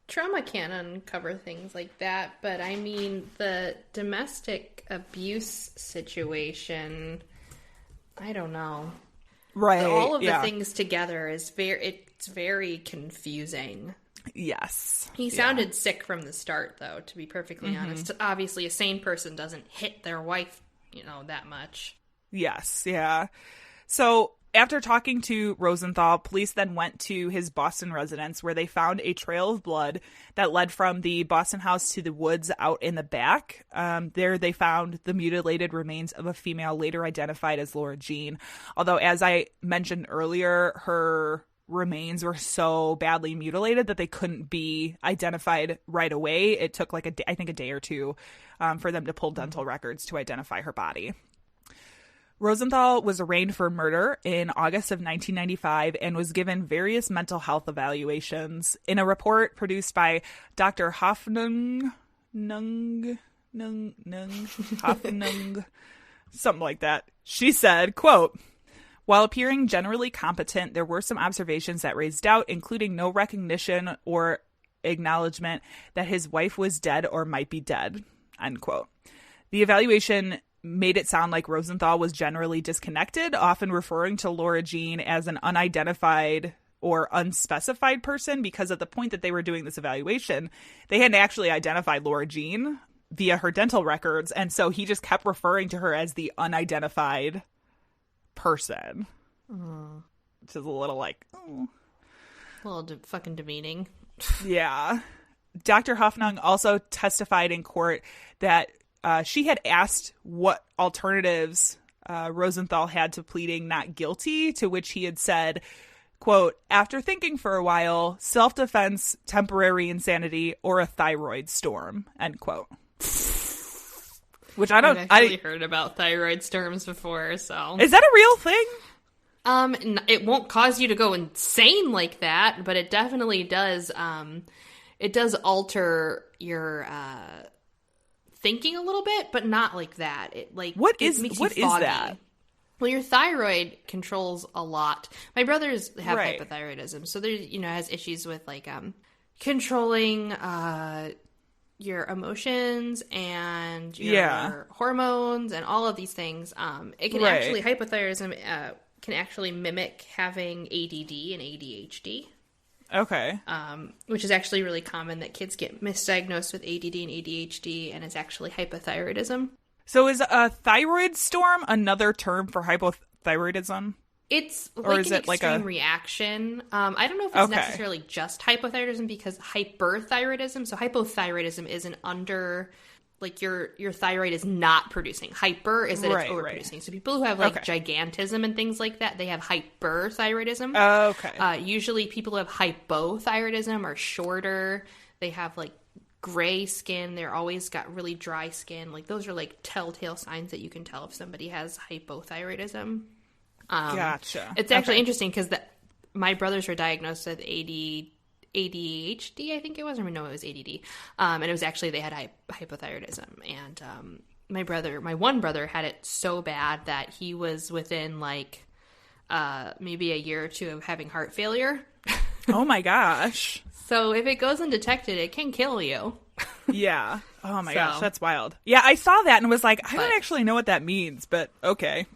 Trauma can uncover things like that, but I mean, the domestic abuse situation, I don't know. Right. All of the things together it's very confusing. Yes. He sounded sick from the start, though, to be perfectly honest. Obviously, a sane person doesn't hit their wife, that much. Yes, yeah. So after talking to Rosenthal, police then went to his Boston residence where they found a trail of blood that led from the Boston house to the woods out in the back. There they found the mutilated remains of a female later identified as Laura Jean. Although, as I mentioned earlier, her remains were so badly mutilated that they couldn't be identified right away. It took like a day or two for them to pull dental records to identify her body. Rosenthal was arraigned for murder in August of 1995 and was given various mental health evaluations. In a report produced by Dr. Hoffnung, something like that, she said, quote, "While appearing generally competent, there were some observations that raised doubt, including no recognition or acknowledgement that his wife was dead or might be dead," end quote. The evaluation made it sound like Rosenthal was generally disconnected, often referring to Laura Jean as an unidentified or unspecified person, because at the point that they were doing this evaluation, they hadn't actually identified Laura Jean via her dental records, and so he just kept referring to her as the unidentified person. Which is a little like, oh. A little fucking demeaning. Yeah. Dr. Hoffnung also testified in court that she had asked what alternatives Rosenthal had to pleading not guilty, to which he had said, quote, "After thinking for a while, self-defense, temporary insanity, or a thyroid storm," end quote. Which I've actually heard about thyroid storms before, so. Is that a real thing? It won't cause you to go insane like that, but it definitely does. It does alter your thinking a little bit, but not like that. It like what is that? Well, your thyroid controls a lot. My brothers have right. hypothyroidism, so there has issues with like controlling your emotions and your hormones and all of these things. It can actually hypothyroidism can actually mimic having ADD and ADHD. Okay. Which is actually really common that kids get misdiagnosed with ADD and ADHD, and it's actually hypothyroidism. So is a thyroid storm another term for hypothyroidism? It's like an extreme reaction. I don't know if it's necessarily just hypothyroidism, because hyperthyroidism, so hypothyroidism is an under, like your thyroid is not producing. Hyper is that it's overproducing. Right. So people who have like gigantism and things like that, they have hyperthyroidism. Okay. Usually people who have hypothyroidism are shorter. They have like gray skin. They're always got really dry skin. Like those are like telltale signs that you can tell if somebody has hypothyroidism. Gotcha. It's actually interesting because my brothers were diagnosed with ADHD, I think it was, or no, it was ADD. And it was actually, they had hypothyroidism. And my one brother had it so bad that he was within like maybe a year or two of having heart failure. Oh my gosh. So if it goes undetected, it can kill you. Yeah. Oh my gosh, that's wild. Yeah, I saw that and was like, I don't actually know what that means, but okay.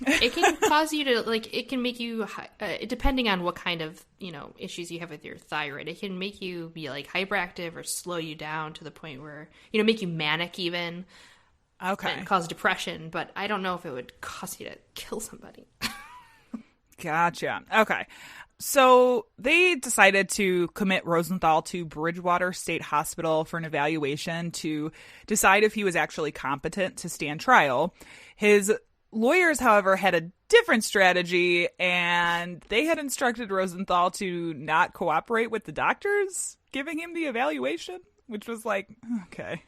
It can cause you to, like, it can make you, depending on what kind of, issues you have with your thyroid, it can make you be, like, hyperactive or slow you down to the point where, make you manic even. Okay. And cause depression, but I don't know if it would cause you to kill somebody. Gotcha. Okay. So they decided to commit Rosenthal to Bridgewater State Hospital for an evaluation to decide if he was actually competent to stand trial. His Lawyers, however, had a different strategy, and they had instructed Rosenthal to not cooperate with the doctors giving him the evaluation, which was like, okay.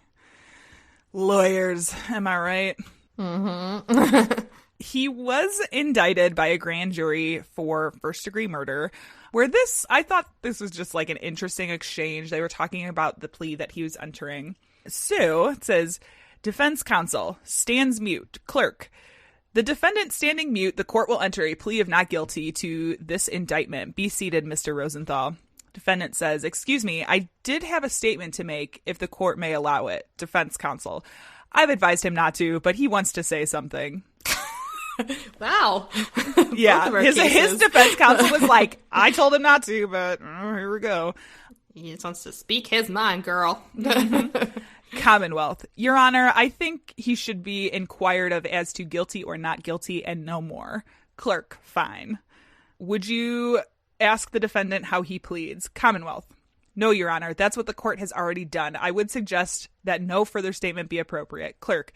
Lawyers, am I right? Mm-hmm. He was indicted by a grand jury for first-degree murder, where I thought this was just like an interesting exchange. They were talking about the plea that he was entering. Sue says, defense counsel stands mute. Clerk, the defendant standing mute, the court will enter a plea of not guilty to this indictment. Be seated, Mr. Rosenthal. Defendant says, excuse me, I did have a statement to make if the court may allow it. Defense counsel, I've advised him not to, but he wants to say something. Wow. Yeah, his defense counsel was like, I told him not to, but here we go. He just wants to speak his mind, girl. Commonwealth. Your Honor, I think he should be inquired of as to guilty or not guilty and no more. Clerk, fine. Would you ask the defendant how he pleads? Commonwealth. No, Your Honor, that's what the court has already done. I would suggest that no further statement be appropriate. Clerk,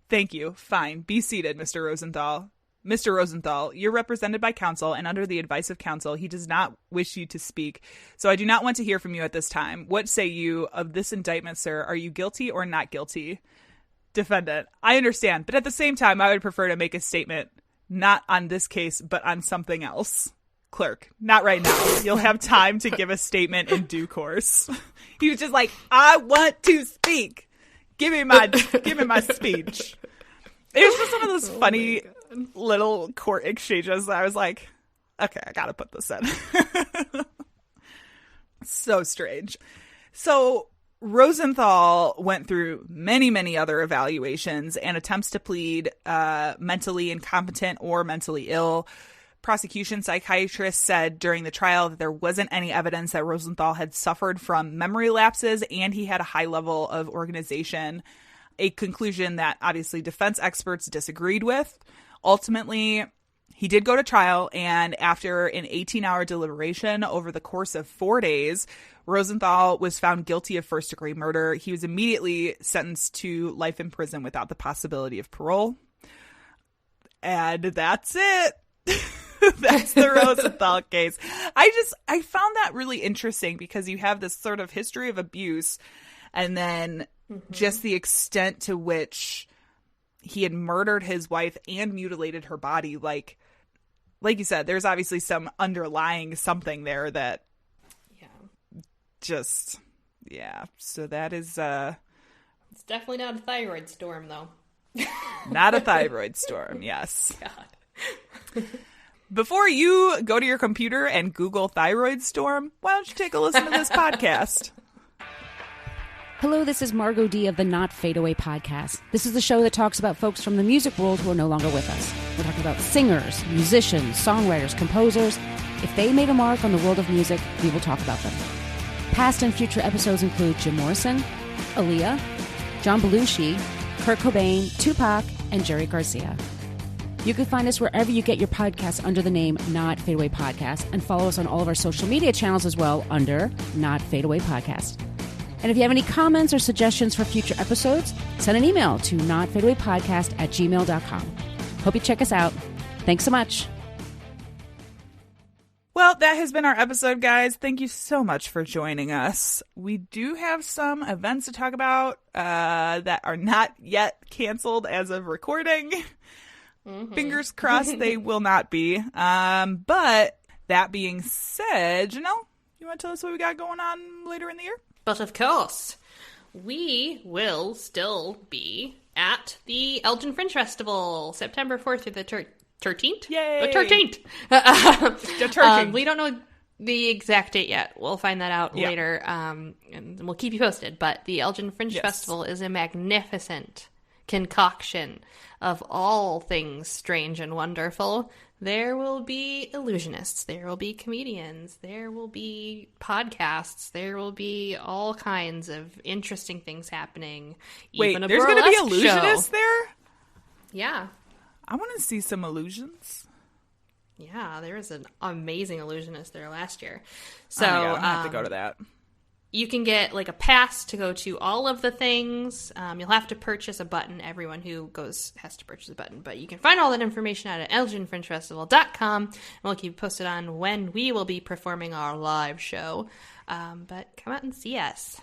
thank you. Fine. Be seated, Mr. Rosenthal. Mr. Rosenthal, you're represented by counsel, and under the advice of counsel, he does not wish you to speak. So I do not want to hear from you at this time. What say you of this indictment, sir? Are you guilty or not guilty? Defendant, I understand, but at the same time, I would prefer to make a statement, not on this case, but on something else. Clerk, not right now. You'll have time to give a statement in due course. He was just like, I want to speak. Give me my speech. It was just one of those funny little court exchanges that I was like, okay, I gotta put this in. So strange. So Rosenthal went through many, many other evaluations and attempts to plead mentally incompetent or mentally ill. Prosecution psychiatrists said during the trial that there wasn't any evidence that Rosenthal had suffered from memory lapses, and he had a high level of organization, a conclusion that obviously defense experts disagreed with. Ultimately, he did go to trial, and after an 18-hour deliberation over the course of 4 days, Rosenthal was found guilty of first-degree murder. He was immediately sentenced to life in prison without the possibility of parole. And that's it. That's the Rosenthal case. I found that really interesting because you have this sort of history of abuse, and then just the extent to which he had murdered his wife and mutilated her body. Like you said, there's obviously some underlying something there that so that is it's definitely not a thyroid storm, though. Not a thyroid storm. Yes. God. Before you go to your computer and Google thyroid storm, why don't you take a listen to this podcast? Hello, this is Margot D of the Not Fade Away podcast. This is the show that talks about folks from the music world who are no longer with us. We're talking about singers, musicians, songwriters, composers. If they made a mark on the world of music, we will talk about them. Past and future episodes include Jim Morrison, Aaliyah, John Belushi, Kurt Cobain, Tupac, and Jerry Garcia. You can find us wherever you get your podcasts under the name Not Fade Away Podcast, and follow us on all of our social media channels as well under Not Fade Away Podcast. And if you have any comments or suggestions for future episodes, send an email to notfadeawaypodcast@gmail.com. Hope you check us out. Thanks so much. Well, that has been our episode, guys. Thank you so much for joining us. We do have some events to talk about that are not yet canceled as of recording. Fingers crossed they will not be. But that being said, Janelle, you want to tell us what we got going on later in the year? But of course, we will still be at the Elgin Fringe Festival, September 4th through the 13th? Yay! The 13th! The 13th. We don't know the exact date yet. We'll find that out later, and we'll keep you posted. But the Elgin Fringe Festival is a magnificent concoction of all things strange and wonderful. There will be illusionists, there will be comedians, there will be podcasts, there will be all kinds of interesting things happening. Wait, even a there's going to be burlesque illusionists show. there? Yeah. I want to see some illusions. Yeah, there was an amazing illusionist there last year. So I'm going to have to go to that. you can get like a pass to go to all of the things. You'll have to purchase a button. Everyone who goes has to purchase a button. But you can find all that information out at elginfringefestival.com. And we'll keep you posted on when we will be performing our live show. But come out and see us.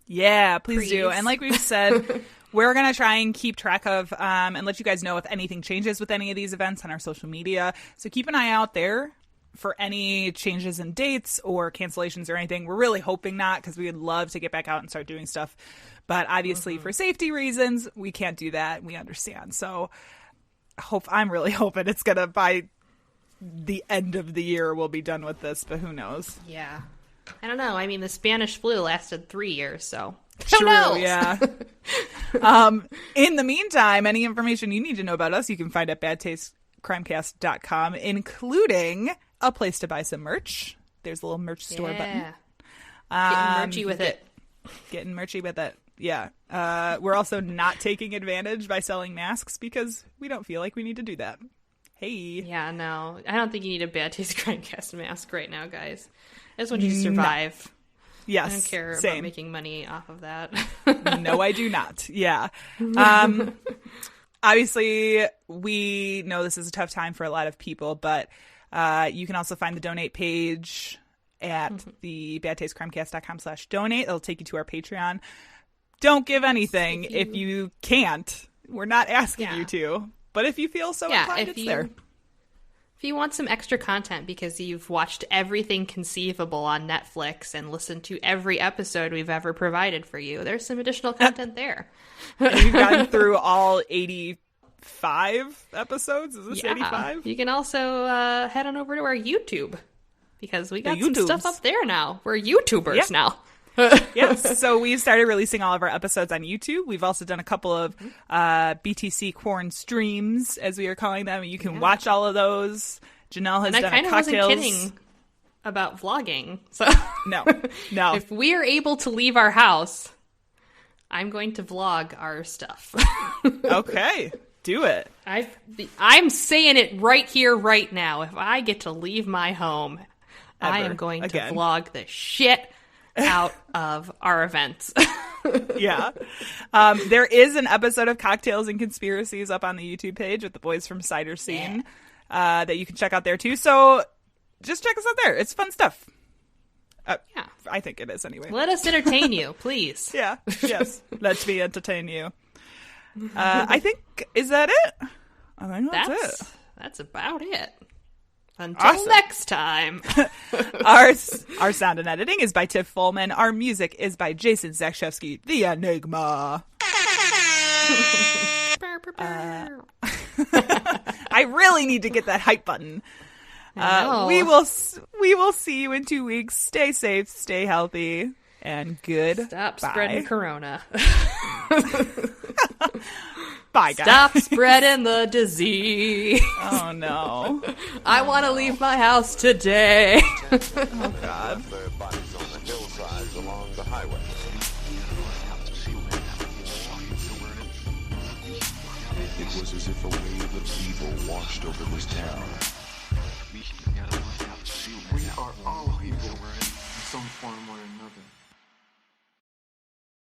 Yeah, please do. And like we've said, we're going to try and keep track of and let you guys know if anything changes with any of these events on our social media. So keep an eye out there for any changes in dates or cancellations or anything. We're really hoping not, because we would love to get back out and start doing stuff. But obviously for safety reasons, we can't do that. We understand. So I'm really hoping it's going to, by the end of the year, we'll be done with this. But who knows? Yeah. I don't know. I mean, the Spanish flu lasted 3 years, so True, yeah. In the meantime, any information you need to know about us, you can find at badtastecrimecast.com, including a place to buy some merch. There's a little merch store button. Getting merchy with it. Getting merchy with it. Yeah. We're also not taking advantage by selling masks because we don't feel like we need to do that. Hey. Yeah, no. I don't think you need a Bad Taste Crimecast mask right now, guys. I just want you to survive. No. Yes. I don't care about making money off of that. No, I do not. Yeah. Obviously, we know this is a tough time for a lot of people, but you can also find the donate page at the badtastecrimecast.com/donate. It'll take you to our Patreon. Don't give anything if you can't. We're not asking you to. But if you feel so inclined, it's there. If you want some extra content because you've watched everything conceivable on Netflix and listened to every episode we've ever provided for you, there's some additional content there. And you've gotten through all 85 episodes? Is this 85? You can also head on over to our YouTube because we got some stuff up there now. We're YouTubers now. Yes, so we've started releasing all of our episodes on YouTube. We've also done a couple of BTC corn streams, as we are calling them. You can watch all of those. Janelle has done a cocktails. I kind of wasn't kidding about vlogging. So No. If we are able to leave our house, I'm going to vlog our stuff. Okay, do it. I'm saying it right here, right now. If I get to leave my home, I am going to vlog the shit out of our events. Yeah. There is an episode of Cocktails and Conspiracies up on the YouTube page with the boys from Cider Scene that you can check out there too. So just check us out there. It's fun stuff. I think it is anyway. Let us entertain you, please. Yeah. Yes. Let me entertain you. I think, is that it? I think that's it. That's about it. Until next time. Our sound and editing is by Tiff Folman. Our music is by Jason Zakshevsky, the Enigma. I really need to get that hype button. We will see you in 2 weeks. Stay safe, stay healthy, and good. Stop spreading corona. Bye, guys. Stop spreading the disease. Oh, no. I want to leave my house today. Oh, God. Their bodies on the hillsides along the highway. It was as if a wave of evil washed over this town. We are all evil in some form or another.